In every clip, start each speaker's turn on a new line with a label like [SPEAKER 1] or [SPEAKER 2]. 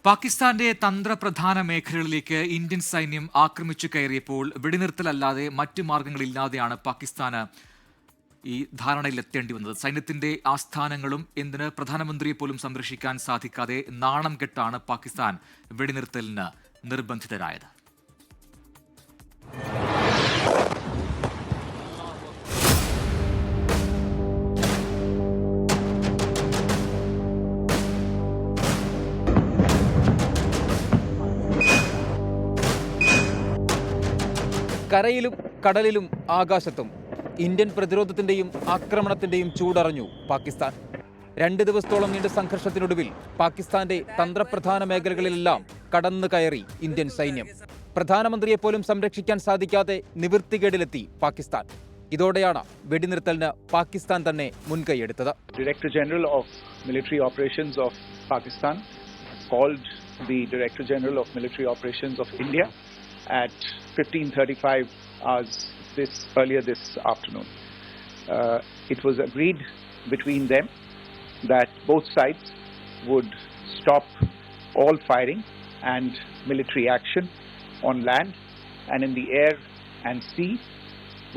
[SPEAKER 1] പാകിസ്ഥാന്റെ തന്ത്രപ്രധാന മേഖലകളിലേക്ക് ഇന്ത്യൻ സൈന്യം ആക്രമിച്ചു കയറിയപ്പോൾ വെടിനിർത്തലല്ലാതെ മറ്റു മാർഗങ്ങളില്ലാതെയാണ് പാകിസ്ഥാന് ഈ ധാരണയിലെത്തേണ്ടി വന്നത്. സൈന്യത്തിന്റെ ആസ്ഥാനങ്ങളും എന്തിന് പ്രധാനമന്ത്രിയെ പോലും സംരക്ഷിക്കാൻ സാധിക്കാതെ നാണം കെട്ടാണ് പാകിസ്ഥാൻ വെടിനിർത്തലിന് നിർബന്ധിതരായത്.
[SPEAKER 2] കരയിലും കടലിലും ആകാശത്തും ഇന്ത്യൻ പ്രതിരോധത്തിന്റെയും ആക്രമണത്തിന്റെയും ചൂടറിഞ്ഞു പാകിസ്ഥാൻ. 2 ദിവസത്തോളം നീണ്ട സംഘർഷത്തിനൊടുവിൽ പാകിസ്ഥാന്റെ തന്ത്രപ്രധാന മേഖലകളിലെല്ലാം കടന്നു കയറി ഇന്ത്യൻ സൈന്യം. പ്രധാനമന്ത്രിയെപ്പോലും സംരക്ഷിക്കാൻ സാധിക്കാതെ നിവൃത്തികേടിലെത്തി പാകിസ്ഥാൻ. ഇതോടെയാണ് വെടിനിർത്തലിന് പാകിസ്ഥാൻ തന്നെ മുൻകൈയെടുത്തത്.
[SPEAKER 3] Director General of Military Operations of Pakistan called the Director General of Military Operations of India at 15:35 hours earlier this afternoon. It was agreed between them that both sides would stop all firing and military action on land and in the air and sea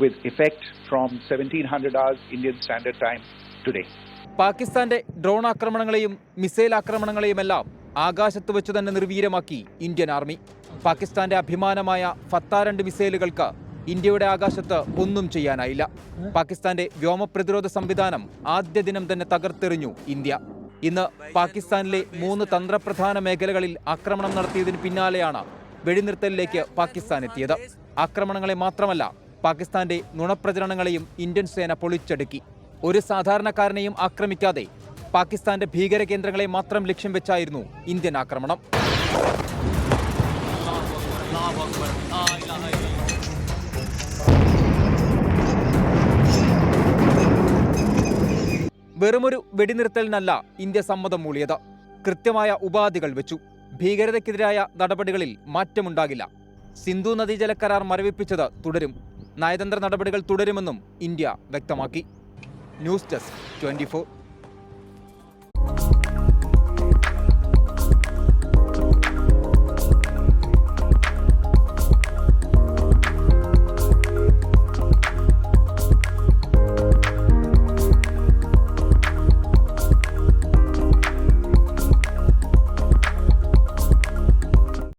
[SPEAKER 3] with effect from 1700 hours Indian Standard Time today.
[SPEAKER 2] പാകിസ്ഥാന്റെ drone ആക്രമണങ്ങളെയും missile ആക്രമണങ്ങളെയുമെല്ലാം ആകാശത്ത് വെച്ച് തന്നെ നിർവീര്യമാക്കി Indian army. പാകിസ്ഥാന്റെ അഭിമാനമായ ഫത്ത-2 മിസൈലുകൾക്ക് ഇന്ത്യയുടെ ആകാശത്ത് ഒന്നും ചെയ്യാനായില്ല. പാകിസ്ഥാന്റെ വ്യോമപ്രതിരോധ സംവിധാനം ആദ്യ ദിനം തന്നെ തകർത്തെറിഞ്ഞു ഇന്ത്യ. ഇന്ന് പാകിസ്ഥാനിലെ 3 തന്ത്രപ്രധാന മേഖലകളിൽ ആക്രമണം നടത്തിയതിന് പിന്നാലെയാണ് വെടിനിർത്തലിലേക്ക് പാകിസ്ഥാൻ എത്തിയത്. ആക്രമണങ്ങളെ മാത്രമല്ല, പാകിസ്ഥാന്റെ നുണപ്രചരണങ്ങളെയും ഇന്ത്യൻ സേന പൊളിച്ചടുക്കി. ഒരു സാധാരണക്കാരനെയും ആക്രമിക്കാതെ പാകിസ്ഥാന്റെ ഭീകര കേന്ദ്രങ്ങളെ മാത്രം ലക്ഷ്യം വെച്ചായിരുന്നു ഇന്ത്യൻ ആക്രമണം. വെറുമൊരു വെടിനിർത്തലിനല്ല ഇന്ത്യ സമ്മതം മൂളിയത്. കൃത്യമായ ഉപാധികൾ വെച്ചു. ഭീകരതയ്ക്കെതിരായ നടപടികളിൽ മാറ്റമുണ്ടാകില്ല. സിന്ധു നദീജല കരാർ മരവിപ്പിച്ചത് തുടരും. നയതന്ത്ര നടപടികൾ തുടരുമെന്നും ഇന്ത്യ വ്യക്തമാക്കി. News desk 24.